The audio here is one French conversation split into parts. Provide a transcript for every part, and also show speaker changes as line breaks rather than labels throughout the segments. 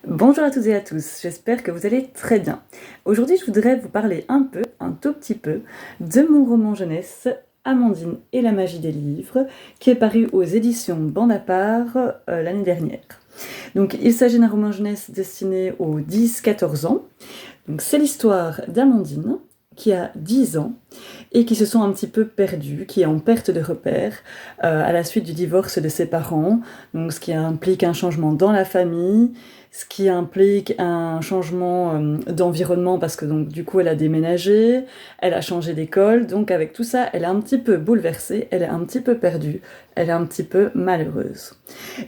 Bonjour à toutes et à tous, j'espère que vous allez très bien. Aujourd'hui, je voudrais vous parler un tout petit peu, de mon roman jeunesse Amandine et la magie des livres, qui est paru aux éditions Bande à part l'année dernière. Donc, il s'agit d'un roman jeunesse destiné aux 10-14 ans. Donc, c'est l'histoire d'Amandine, qui a 10 ans et qui se sent un petit peu perdue, qui est en perte de repère à la suite du divorce de ses parents, donc ce qui implique un changement dans la famille, ce qui implique un changement d'environnement parce que donc du coup elle a déménagé, elle a changé d'école, donc avec tout ça elle est un petit peu bouleversée, elle est un petit peu perdue, elle est un petit peu malheureuse.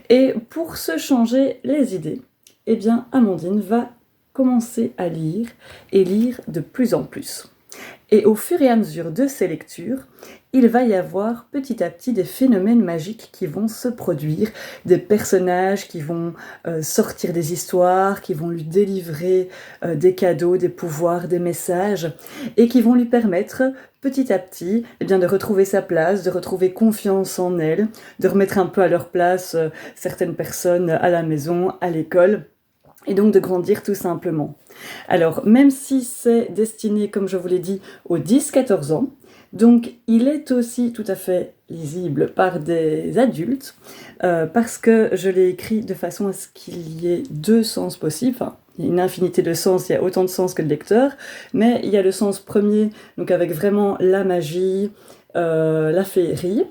Et pour se changer les idées, eh bien Amandine va commencer à lire et lire de plus en plus. Et au fur et à mesure de ces lectures, il va y avoir petit à petit des phénomènes magiques qui vont se produire, des personnages qui vont sortir des histoires, qui vont lui délivrer des cadeaux, des pouvoirs, des messages, et qui vont lui permettre petit à petit de retrouver sa place, de retrouver confiance en elle, de remettre un peu à leur place certaines personnes à la maison, à l'école, et donc de grandir tout simplement. Alors, même si c'est destiné, comme je vous l'ai dit, aux 10-14 ans, donc il est aussi tout à fait lisible par des adultes, parce que je l'ai écrit de façon à ce qu'il y ait deux sens possibles. Enfin, il y a une infinité de sens, il y a autant de sens que de lecteurs, mais il y a le sens premier, donc avec vraiment la magie, la féerie,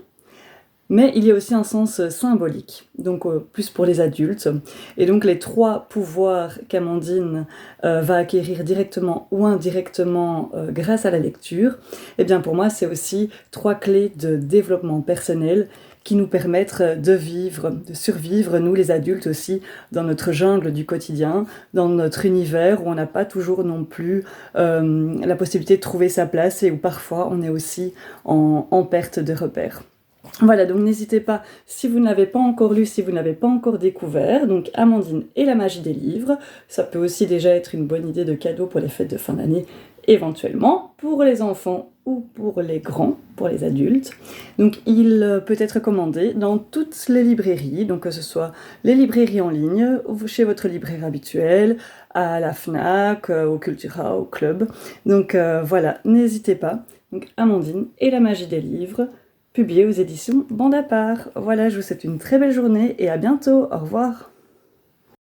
mais il y a aussi un sens symbolique, donc plus pour les adultes. Et donc les trois pouvoirs qu'Amandine va acquérir directement ou indirectement grâce à la lecture, eh bien pour moi c'est aussi trois clés de développement personnel qui nous permettent de vivre, de survivre, nous les adultes aussi, dans notre jungle du quotidien, dans notre univers où on n'a pas toujours non plus la possibilité de trouver sa place et où parfois on est aussi en perte de repères. Voilà, donc n'hésitez pas, si vous n'avez pas encore lu, si vous n'avez pas encore découvert, donc Amandine et la magie des livres, ça peut aussi déjà être une bonne idée de cadeau pour les fêtes de fin d'année, éventuellement, pour les enfants ou pour les grands, pour les adultes. Donc il peut être commandé dans toutes les librairies, donc que ce soit les librairies en ligne, chez votre libraire habituel, à la FNAC, au Cultura, au Club. Donc voilà, n'hésitez pas. Donc Amandine et la magie des livres, publié aux éditions Bande à part. Voilà, je vous souhaite une très belle journée et à bientôt. Au revoir.